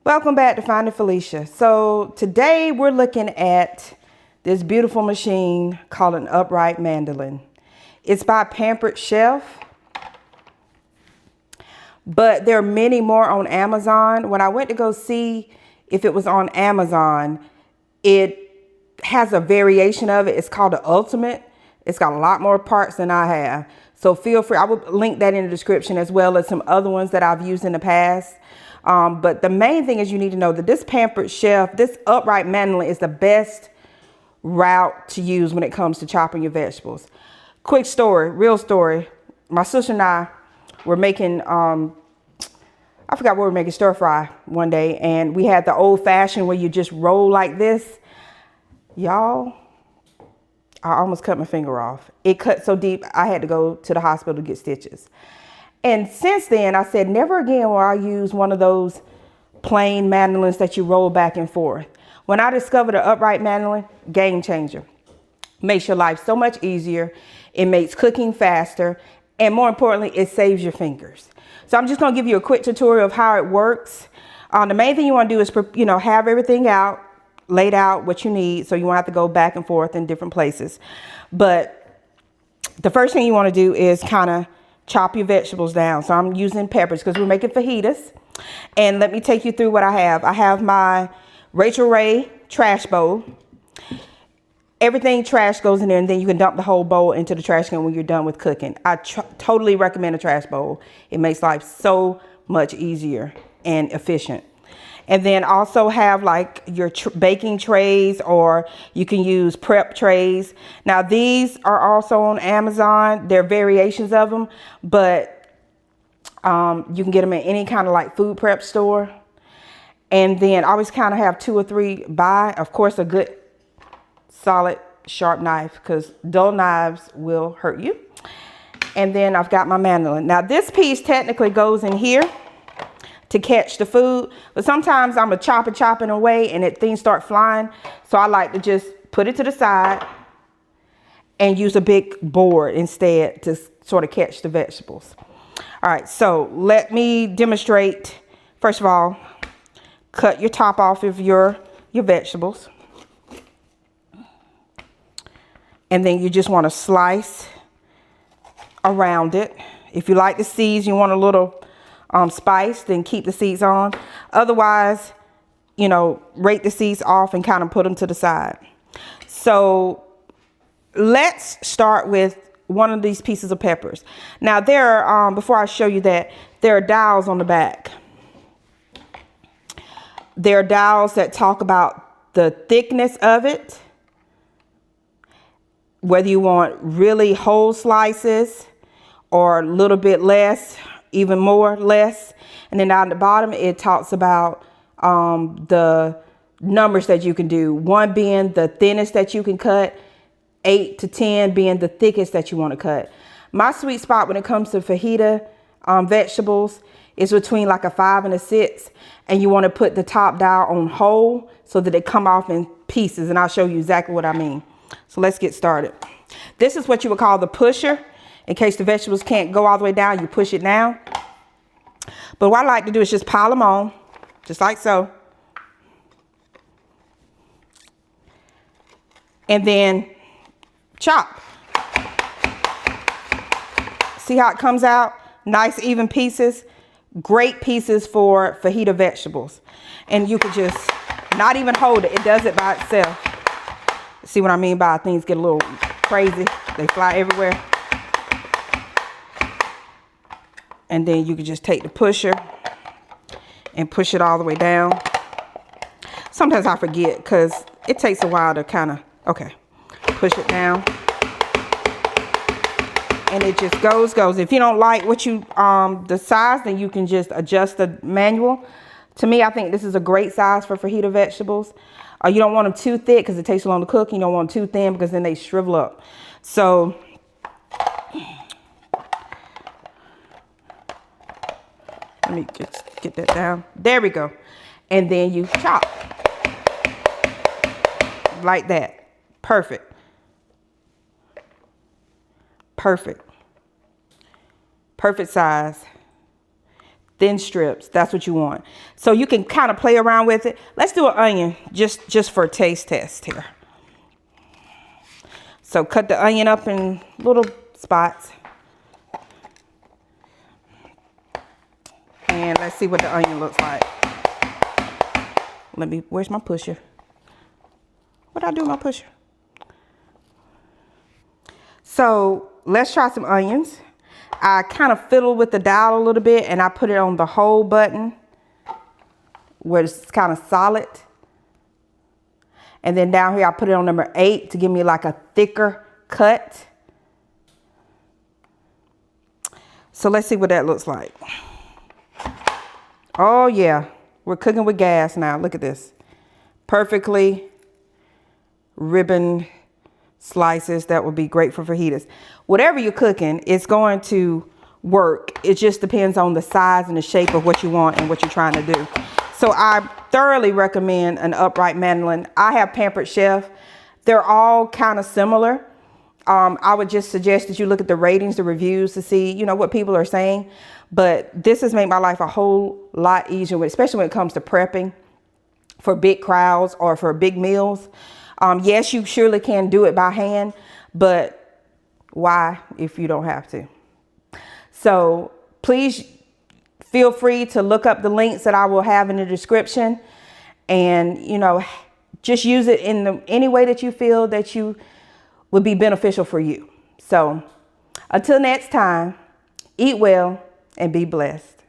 Welcome back to Finding Felicia. So today we're looking at this beautiful machine called an upright mandolin. It's by Pampered Chef, but there are many more on Amazon. When I went to go see if it was on Amazon, it has a variation of it. It's called the Ultimate. It's got a lot more parts than I have. So feel free. I will link that in the description as well as some other ones that I've used in the past. But the main thing is you need to know that this Pampered Chef, this upright mandolin is the best route to use when it comes to chopping your vegetables. Quick story, real story. My sister and I were making, I forgot what we were making, stir fry one day. And we had the old fashioned where you just roll like this. Y'all, I almost cut my finger off. It cut so deep, I had to go to the hospital to get stitches. And since then, I said, never again will I use one of those plain mandolins that you roll back and forth. When I discovered the upright mandolin, game changer. Makes your life so much easier. It makes cooking faster. And more importantly, it saves your fingers. So I'm just going to give you a quick tutorial of how it works. The main thing you want to do is, have everything out, laid out what you need. So you won't have to go back and forth in different places. But the first thing you want to do is kind of chop your vegetables down. So I'm using peppers because we're making fajitas. And let me take you through what I have. I have my Rachel Ray trash bowl. Everything trash goes in there, and then you can dump the whole bowl into the trash can when you're done with cooking. I totally recommend a trash bowl. It makes life so much easier and efficient. And then also have like your baking trays, or you can use prep trays. Now these are also on Amazon. There are variations of them, but you can get them at any kind of like food prep store. And then always kind of have 2 or 3 by, of course, a good solid sharp knife, because dull knives will hurt you. And then I've got my mandolin. Now this piece technically goes in here to catch the food, but sometimes I'm a chopping away and things start flying. So I like to just put it to the side and use a big board instead to sort of catch the vegetables. All right, so let me demonstrate. First of all, cut your top off of your vegetables. And then you just want to slice around it. If you like the seeds, you want a little spice, then keep the seeds on. Otherwise, rake the seeds off and kind of put them to the side. So let's start with one of these pieces of peppers. Now there are, before I show you that, there are dials on the back. There are dials that talk about the thickness of it, whether you want really whole slices or a little bit less, even more, less. And then down at the bottom, it talks about the numbers that you can do. 1 being the thinnest that you can cut, 8 to 10 being the thickest that you want to cut. My sweet spot when it comes to fajita vegetables is between like a 5 and a 6. And you want to put the top dial on whole so that they come off in pieces. And I'll show you exactly what I mean. So let's get started. This is what you would call the pusher. In case the vegetables can't go all the way down, you push it down. But what I like to do is just pile them on, just like so. And then chop. See how it comes out? Nice even pieces. Great pieces for fajita vegetables. And you could just not even hold it. It does it by itself. See what I mean by things get a little crazy. They fly everywhere. And then you can just take the pusher and push it all the way down. Sometimes I forget because it takes a while to kind of, push it down. And it just goes. If you don't like what the size, then you can just adjust the manual. To me, I think this is a great size for fajita vegetables. You don't want them too thick because it takes so long to cook. You don't want them too thin because then they shrivel up. So let me just get that down. There we go. And then you chop like that. Perfect. Perfect size. thin strips. That's what you want. So you can kind of play around with it. Let's do an onion just for a taste test here. So cut the onion up in little spots. And let's see what the onion looks like. Where's my pusher? What did I do with my pusher? So let's try some onions. I kind of fiddle with the dial a little bit and I put it on the whole button where it's kind of solid. And then down here, I put it on number 8 to give me like a thicker cut. So let's see what that looks like. Oh yeah, we're cooking with gas now. Look at this. Perfectly ribbon slices that would be great for fajitas. Whatever you're cooking, it's going to work. It just depends on the size and the shape of what you want and what you're trying to do. So I thoroughly recommend an upright mandolin. I have Pampered Chef. They're all kind of similar. I would just suggest that you look at the ratings, the reviews to see, you know, what people are saying. But this has made my life a whole lot easier, especially when it comes to prepping for big crowds or for big meals. Yes, you surely can do it by hand, but why if you don't have to? So please feel free to look up the links that I will have in the description and, you know, just use it in any way that you feel that you would be beneficial for you. So until next time, eat well and be blessed.